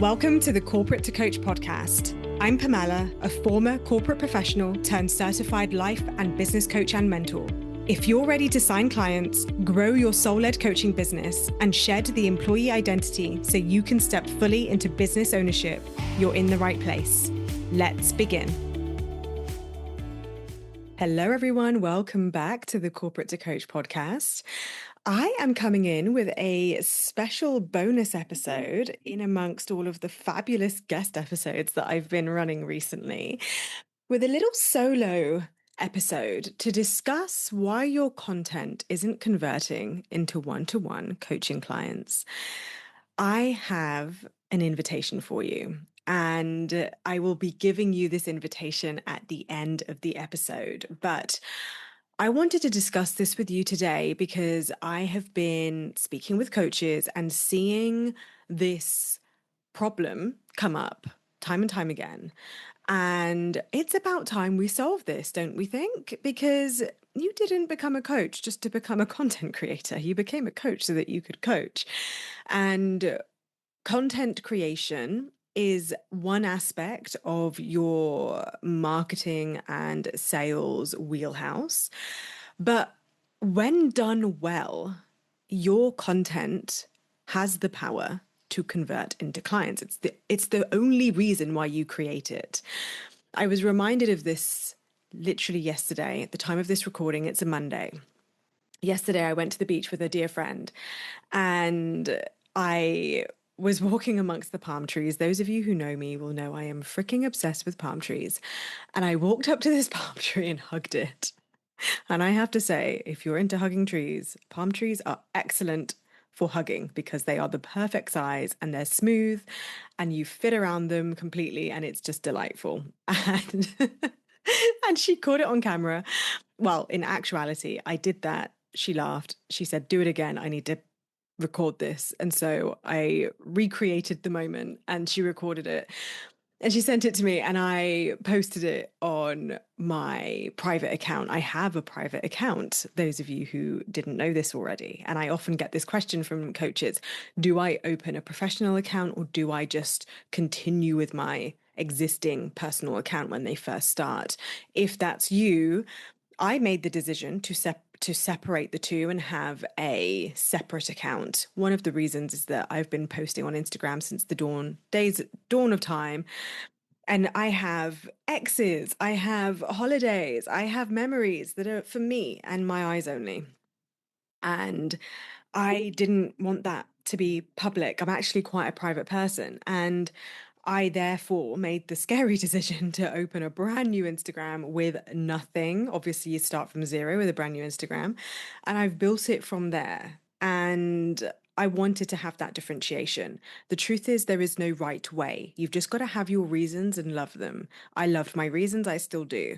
Welcome to the Corporate to Coach podcast. I'm Pamela, a former corporate professional turned certified life and business coach and mentor. If you're ready to sign clients, grow your soul-led coaching business, and shed the employee identity so you can step fully into business ownership, you're in the right place. Let's begin. Hello, everyone. Welcome back to the Corporate to Coach podcast. I am coming in with a special bonus episode in amongst all of the fabulous guest episodes that I've been running recently, with a little solo episode to discuss why your content isn't converting into one-to-one coaching clients. I have an invitation for you, and I will be giving you this invitation at the end of the episode. But I wanted to discuss this with you today because I have been speaking with coaches and seeing this problem come up time and time again. And it's about time we solve this, don't we think? Because you didn't become a coach just to become a content creator. You became a coach so that you could coach. And content creation is one aspect of your marketing and sales wheelhouse. But when done well, your content has the power to convert into clients. It's the only reason why you create it. I was reminded of this literally yesterday at the time of this recording. It's a Monday. Yesterday, I went to the beach with a dear friend, and I was walking amongst the palm trees. Those of you who know me will know I am freaking obsessed with palm trees. And I walked up to this palm tree and hugged it. And I have to say, if you're into hugging trees, palm trees are excellent for hugging because they are the perfect size and they're smooth and you fit around them completely and it's just delightful. And, and she caught it on camera. Well, in actuality, I did that. She laughed. She said, "Do it again. I need to record this." And so I recreated the moment and she recorded it. And she sent it to me and I posted it on my private account. I have a private account, those of you who didn't know this already. And I often get this question from coaches: do I open a professional account or do I just continue with my existing personal account when they first start? If that's you, I made the decision to separate the two and have a separate account. One of the reasons is that I've been posting on Instagram since the dawn of time. And I have exes, I have holidays, I have memories that are for me and my eyes only. And I didn't want that to be public. I'm actually quite a private person. And I therefore made the scary decision to open a brand new Instagram with nothing. Obviously, you start from zero with a brand new Instagram. And I've built it from there. And I wanted to have that differentiation. The truth is, there is no right way. You've just got to have your reasons and love them. I loved my reasons. I still do.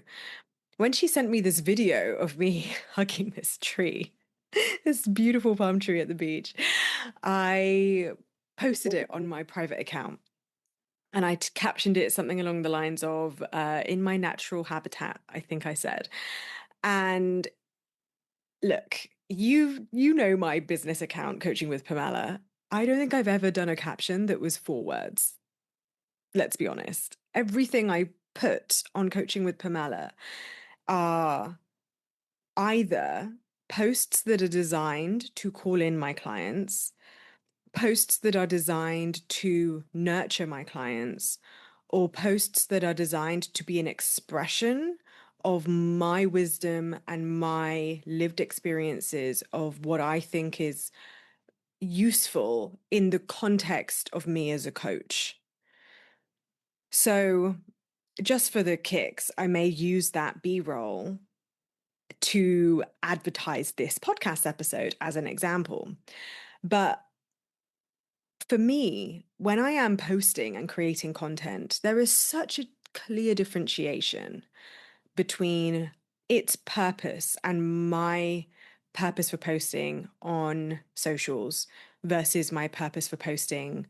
When she sent me this video of me hugging this tree, this beautiful palm tree at the beach, I posted it on my private account. And I captioned it something along the lines of, in my natural habitat, I think I said. And look, you know my business account, Coaching with Pamela. I don't think I've ever done a caption that was 4 words. Let's be honest. Everything I put on Coaching with Pamela are either posts that are designed to call in my clients, posts that are designed to nurture my clients, or posts that are designed to be an expression of my wisdom and my lived experiences of what I think is useful in the context of me as a coach. So just for the kicks, I may use that B-roll to advertise this podcast episode as an example. But for me, when I am posting and creating content, there is such a clear differentiation between its purpose and my purpose for posting on socials versus my purpose for posting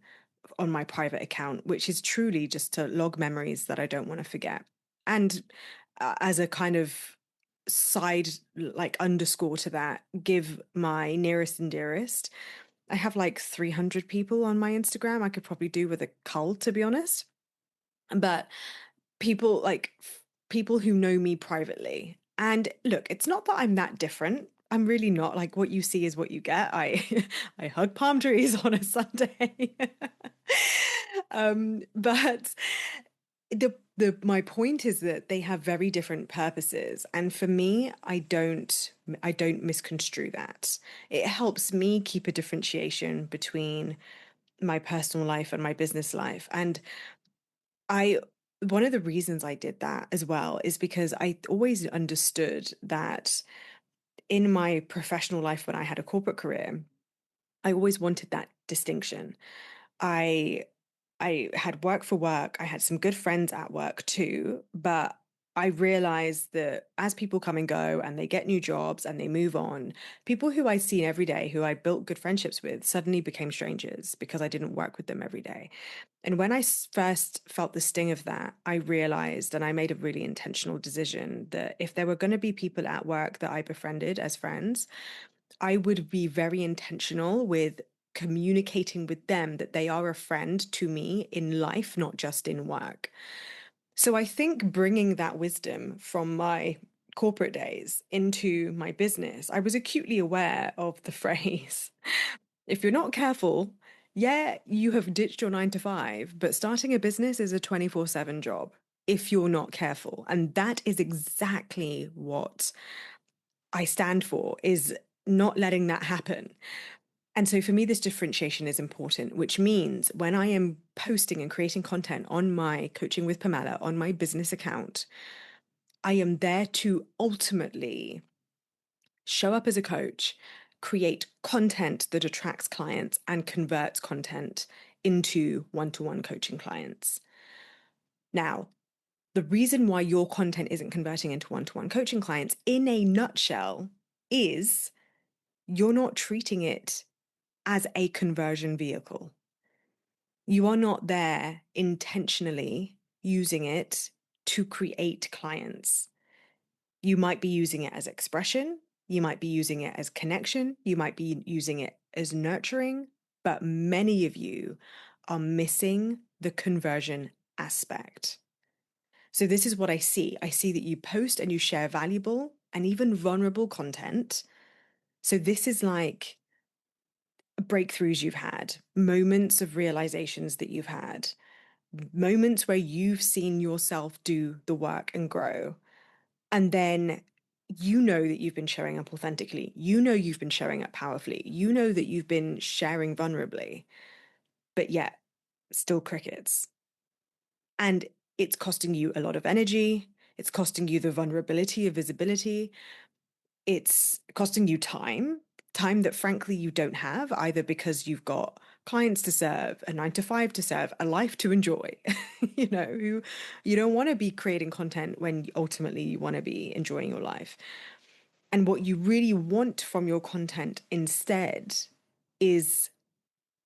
on my private account, which is truly just to log memories that I don't want to forget. And as a kind of side, like underscore to that, give my nearest and dearest I have like 300 people on my Instagram. I could probably do with a cull, to be honest. But people like people who know me privately. And look, it's not that I'm that different. I'm really not. Like what you see is what you get. I I hug palm trees on a Sunday. But the my point is that they have very different purposes. And for me, I don't misconstrue that. It helps me keep a differentiation between my personal life and my business life. And I one of the reasons I did that as well is because I always understood that in my professional life when I had a corporate career, I always wanted that distinction. I I had work for work. I had some good friends at work too, but I realized that as people come and go and they get new jobs and they move on, people who I'd seen every day, who I built good friendships with, suddenly became strangers because I didn't work with them every day. And when I first felt the sting of that, I realized and I made a really intentional decision that if there were going to be people at work that I befriended as friends, I would be very intentional with communicating with them that they are a friend to me in life, not just in work. So I think bringing that wisdom from my corporate days into my business, I was acutely aware of the phrase if you're not careful, yeah, you have ditched your 9 to 5, but starting a business is a 24/7 job if you're not careful. And that is exactly what I stand for, is not letting that happen. And so for me, this differentiation is important, which means when I am posting and creating content on my Coaching with Pamela, on my business account, I am there to ultimately show up as a coach, create content that attracts clients and converts content into one-to-one coaching clients. Now, the reason why your content isn't converting into one-to-one coaching clients in a nutshell is you're not treating it as a conversion vehicle. You are not there intentionally using it to create clients. You might be using it as expression, you might be using it as connection, you might be using it as nurturing, but many of you are missing the conversion aspect. So, this is what I see. I see that you post and you share valuable and even vulnerable content. So, this is like breakthroughs you've had, moments of realizations that you've had, moments where you've seen yourself do the work and grow. And then you know that you've been showing up authentically. You know you've been showing up powerfully. You know that you've been sharing vulnerably, but yet still crickets. And it's costing you a lot of energy. It's costing you the vulnerability of visibility. It's costing you time that frankly you don't have, either because you've got clients to serve, a 9 to 5 to serve, a life to enjoy. You don't want to be creating content when ultimately you want to be enjoying your life. And what you really want from your content instead is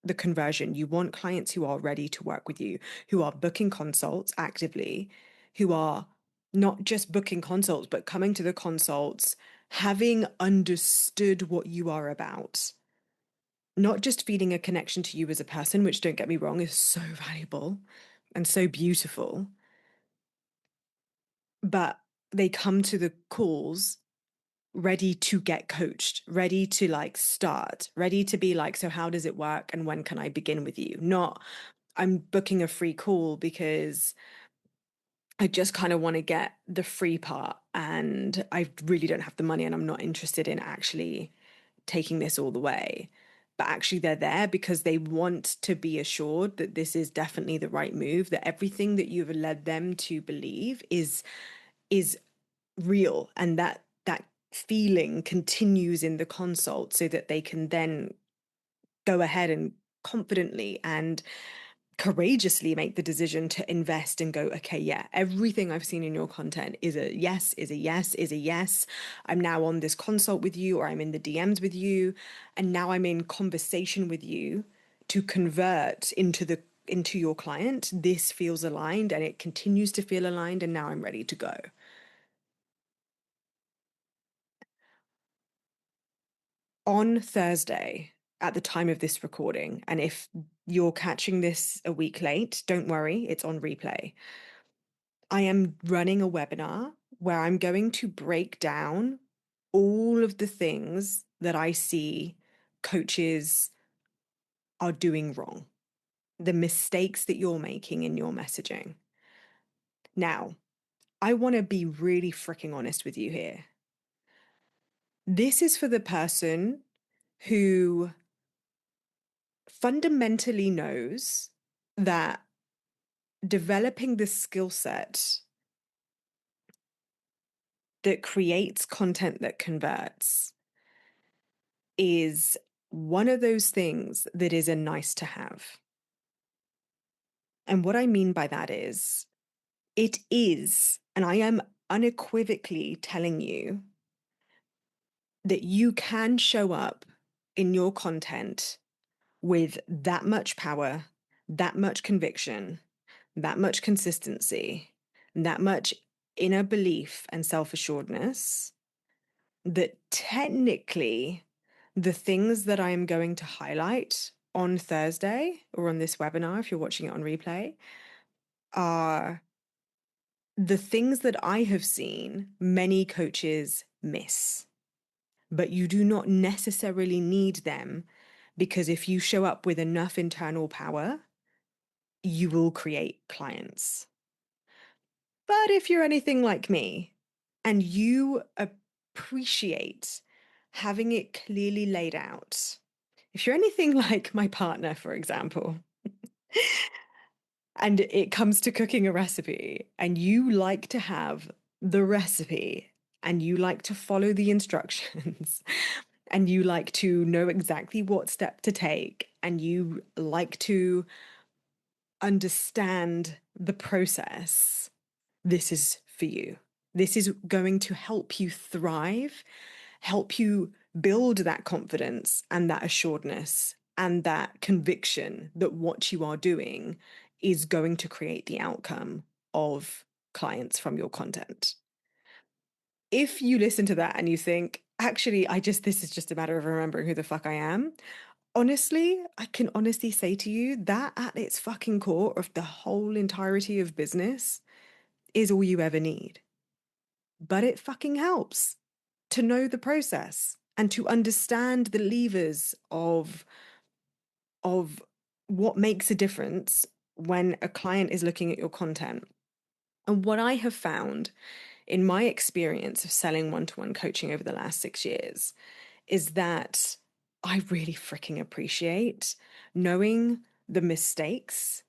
the conversion. You want clients who are ready to work with you, who are booking consults actively, who are not just booking consults, but coming to the consults, having understood what you are about, not just feeling a connection to you as a person, which don't get me wrong, is so valuable and so beautiful, but they come to the calls ready to get coached, ready to like start, ready to be like, so how does it work and when can I begin with you? Not, I'm booking a free call because I just kind of want to get the free part and I really don't have the money and I'm not interested in actually taking this all the way. But actually, they're there because they want to be assured that this is definitely the right move, that everything that you've led them to believe is real, and that feeling continues in the consult so that they can then go ahead and confidently and courageously make the decision to invest and go, okay, yeah, everything I've seen in your content is a yes, is a yes, is a yes. I'm now on this consult with you, or I'm in the DMs with you, and now I'm in conversation with you to convert into your client. This feels aligned and it continues to feel aligned, and now I'm ready to go. On Thursday, at the time of this recording. And if you're catching this a week late, don't worry, it's on replay. I am running a webinar where I'm going to break down all of the things that I see coaches are doing wrong, the mistakes that you're making in your messaging. Now, I want to be really freaking honest with you here. This is for the person who fundamentally knows that developing the skill set that creates content that converts is one of those things that is a nice to have. And what I mean by that is, it is, and I am unequivocally telling you that you can show up in your content with that much power, that much conviction, that much consistency, that much inner belief and self assuredness that technically the things that I am going to highlight on Thursday or on this webinar, if you're watching it on replay, are the things that I have seen many coaches miss. But you do not necessarily need them, because if you show up with enough internal power, you will create clients. But if you're anything like me and you appreciate having it clearly laid out, if you're anything like my partner, for example, and it comes to cooking a recipe and you like to have the recipe and you like to follow the instructions and you like to know exactly what step to take and you like to understand the process, this is for you. This is going to help you thrive, help you build that confidence and that assuredness and that conviction that what you are doing is going to create the outcome of clients from your content. If you listen to that and you think, actually, this is just a matter of remembering who the fuck I am. Honestly, I can honestly say to you that at its fucking core of the whole entirety of business is all you ever need. But it fucking helps to know the process and to understand the levers of what makes a difference when a client is looking at your content. And what I have found in my experience of selling one-to-one coaching over the last 6 years is that I really freaking appreciate knowing the mistakes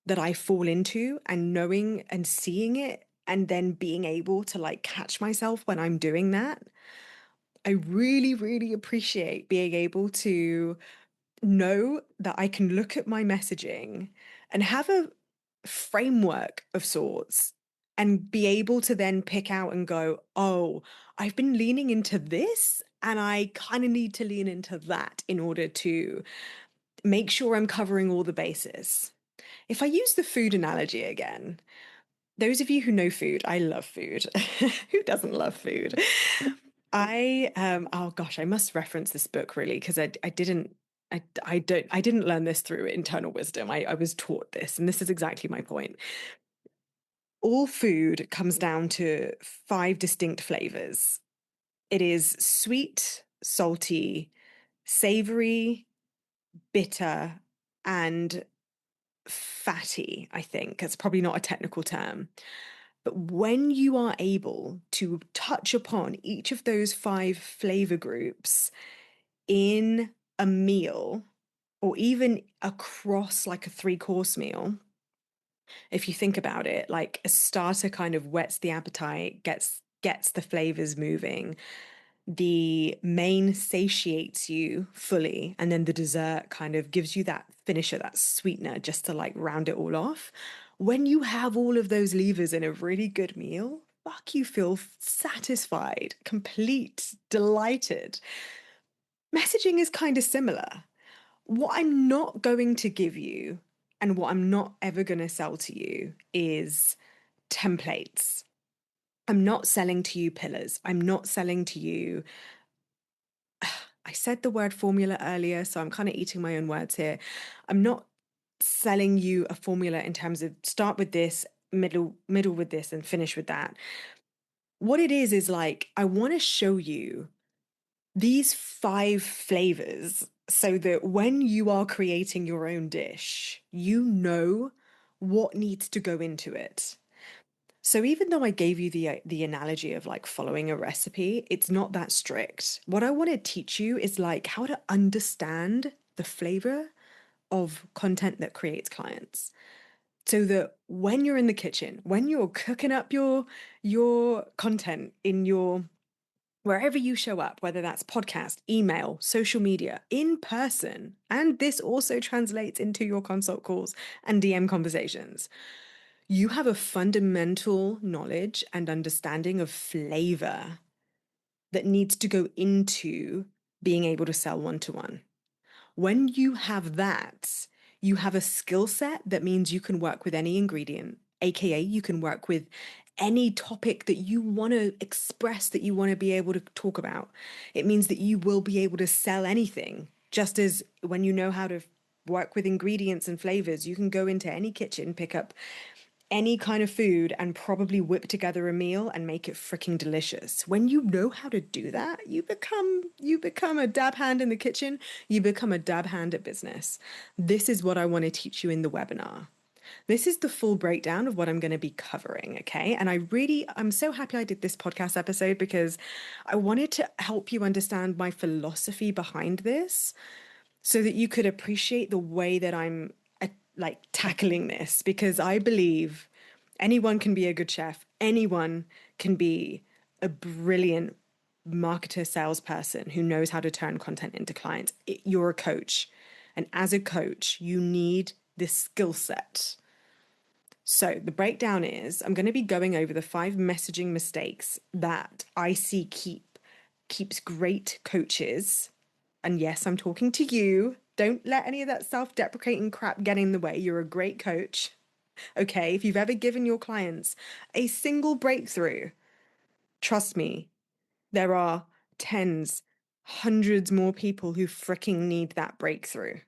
that I fall into and knowing and seeing it and then being able to like catch myself when I'm doing that. I really, really appreciate being able to know that I can look at my messaging and have a framework of sorts and be able to then pick out and go, oh, I've been leaning into this and I kind of need to lean into that in order to make sure I'm covering all the bases. If I use the food analogy again, those of you who know food, I love food. Who doesn't love food? Oh gosh, I must reference this book really because I didn't learn this through internal wisdom. I was taught this, and this is exactly my point. All food comes down to 5 distinct flavors. It is sweet, salty, savory, bitter, and fatty, I think. It's probably not a technical term. But when you are able to touch upon each of those 5 flavor groups in a meal, or even across like a 3-course meal, if you think about it, like a starter kind of whets the appetite, gets the flavors moving. The main satiates you fully, and then the dessert kind of gives you that finisher, that sweetener, just to like round it all off. When you have all of those levers in a really good meal, fuck, you feel satisfied, complete, delighted. Messaging is kind of similar. What I'm not going to give you and what I'm not ever going to sell to you is templates. I'm not selling to you pillars. I'm not selling to you I said the word formula earlier, so I'm kind of eating my own words here. I'm not selling you a formula in terms of start with this, middle with this, and finish with that. What it is like I want to show you these five flavors so that when you are creating your own dish, you know what needs to go into it. So even though I gave you the analogy of like following a recipe, it's not that strict. What I want to teach you is like how to understand the flavor of content that creates clients. So that when you're in the kitchen, when you're cooking up your content in your wherever you show up, whether that's podcast, email, social media, in person, and this also translates into your consult calls and DM conversations, you have a fundamental knowledge and understanding of flavor that needs to go into being able to sell one to one. When you have that, you have a skill set that means you can work with any ingredient, AKA, you can work with any topic that you want to express, that you want to be able to talk about. It means that you will be able to sell anything, just as when you know how to work with ingredients and flavors, you can go into any kitchen, pick up any kind of food and probably whip together a meal and make it freaking delicious. When you know how to do that, you become a dab hand in the kitchen, you become a dab hand at business. This is what I want to teach you in the webinar. This is the full breakdown of what I'm going to be covering, okay? And I'm so happy I did this podcast episode because I wanted to help you understand my philosophy behind this so that you could appreciate the way that I'm like tackling this, because I believe anyone can be a good chef, anyone can be a brilliant marketer, salesperson who knows how to turn content into clients. You're a coach, and as a coach, you need this skill set. So the breakdown is I'm going to be going over the 5 messaging mistakes that I see keeps great coaches, and yes, I'm talking to you. Don't let any of that self-deprecating crap get in the way. You're a great coach. Okay, if you've ever given your clients a single breakthrough, trust me, there are tens, hundreds more people who freaking need that breakthrough.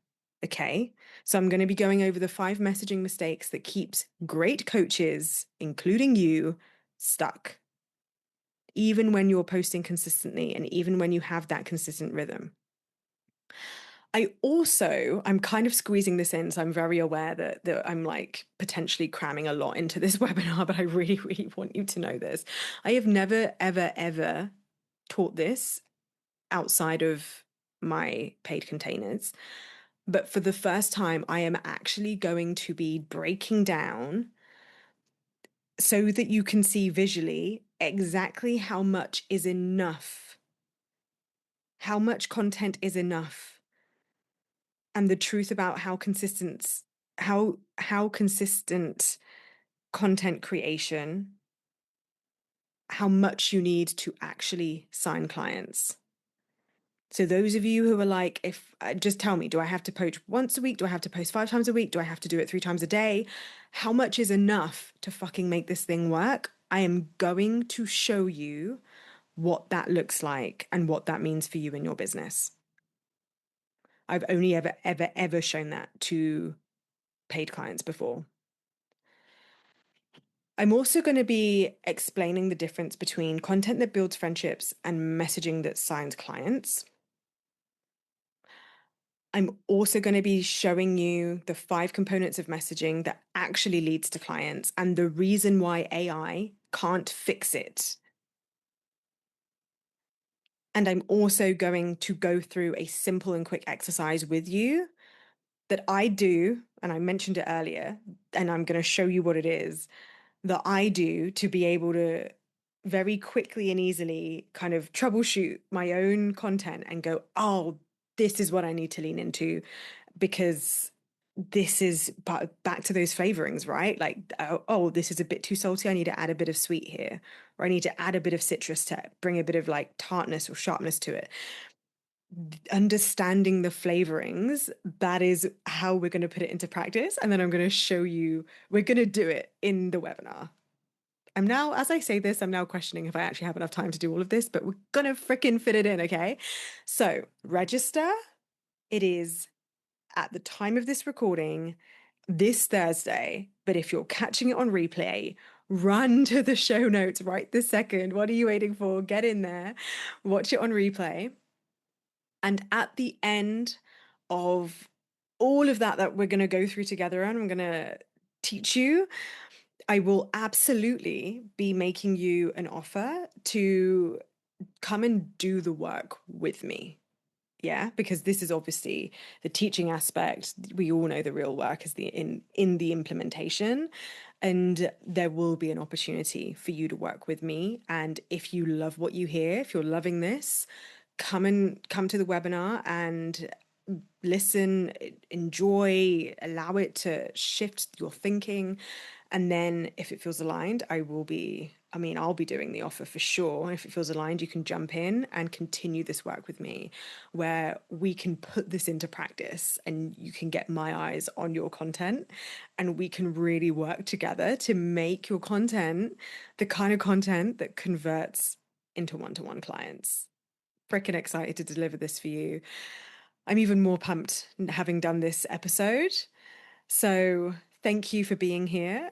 Okay, so I'm going to be going over the 5 messaging mistakes that keeps great coaches, including you, stuck. Even when you're posting consistently and even when you have that consistent rhythm. I'm kind of squeezing this in, so I'm very aware that I'm like potentially cramming a lot into this webinar, but I really, really want you to know this. I have never, ever, ever taught this outside of my paid containers. But for the first time, I am actually going to be breaking down so that you can see visually exactly how much is enough, how much content is enough, and the truth about how consistent content creation, how much you need to actually sign clients. So those of you who are like, if just tell me, do I have to post once a week? Do I have to post 5 times a week? Do I have to do it 3 times a day? How much is enough to fucking make this thing work? I am going to show you what that looks like and what that means for you in your business. I've only ever, ever, ever shown that to paid clients before. I'm also going to be explaining the difference between content that builds friendships and messaging that signs clients. I'm also going to be showing you the 5 components of messaging that actually leads to clients and the reason why AI can't fix it. And I'm also going to go through a simple and quick exercise with you that I do, and I mentioned it earlier, and I'm going to show you what it is that I do to be able to very quickly and easily kind of troubleshoot my own content and go, oh, this is what I need to lean into because this is back to those flavorings, right? Like, oh, this is a bit too salty. I need to add a bit of sweet here, or I need to add a bit of citrus to bring a bit of like tartness or sharpness to it. Understanding the flavorings, that is how we're going to put it into practice. And then I'm going to show you, we're going to do it in the webinar. I'm now, as I say this, I'm now questioning if I actually have enough time to do all of this, but we're gonna freaking fit it in, okay? So register. It is at the time of this recording this Thursday, but if you're catching it on replay, run to the show notes right this second. What are you waiting for? Get in there, watch it on replay. And at the end of all of that we're going to go through together and I'm going to teach you, I will absolutely be making you an offer to come and do the work with me. Yeah, because this is obviously the teaching aspect. We all know the real work is the in the implementation, and there will be an opportunity for you to work with me. And if you love what you hear, if you're loving this, come to the webinar and listen, enjoy, allow it to shift your thinking. And then if it feels aligned, I'll be doing the offer for sure. If it feels aligned, you can jump in and continue this work with me where we can put this into practice and you can get my eyes on your content and we can really work together to make your content the kind of content that converts into one-to-one clients. Freaking excited to deliver this for you. I'm even more pumped having done this episode. So thank you for being here.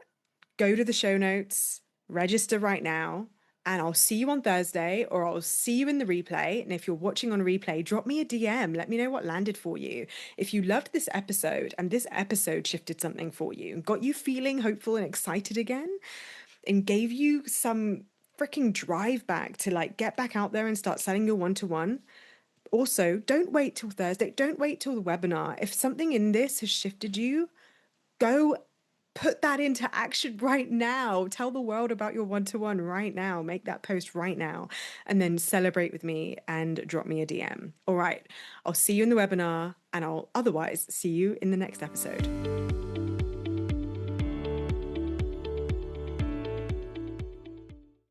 Go to the show notes, register right now, and I'll see you on Thursday or I'll see you in the replay. And if you're watching on replay, drop me a DM. Let me know what landed for you. If you loved this episode and this episode shifted something for you and got you feeling hopeful and excited again and gave you some freaking drive back to like get back out there and start selling your one-to-one. Also, don't wait till Thursday. Don't wait till the webinar. If something in this has shifted you, go put that into action right now. Tell the world about your one-to-one right now. Make that post right now and then celebrate with me and drop me a DM. All right. I'll see you in the webinar and I'll otherwise see you in the next episode.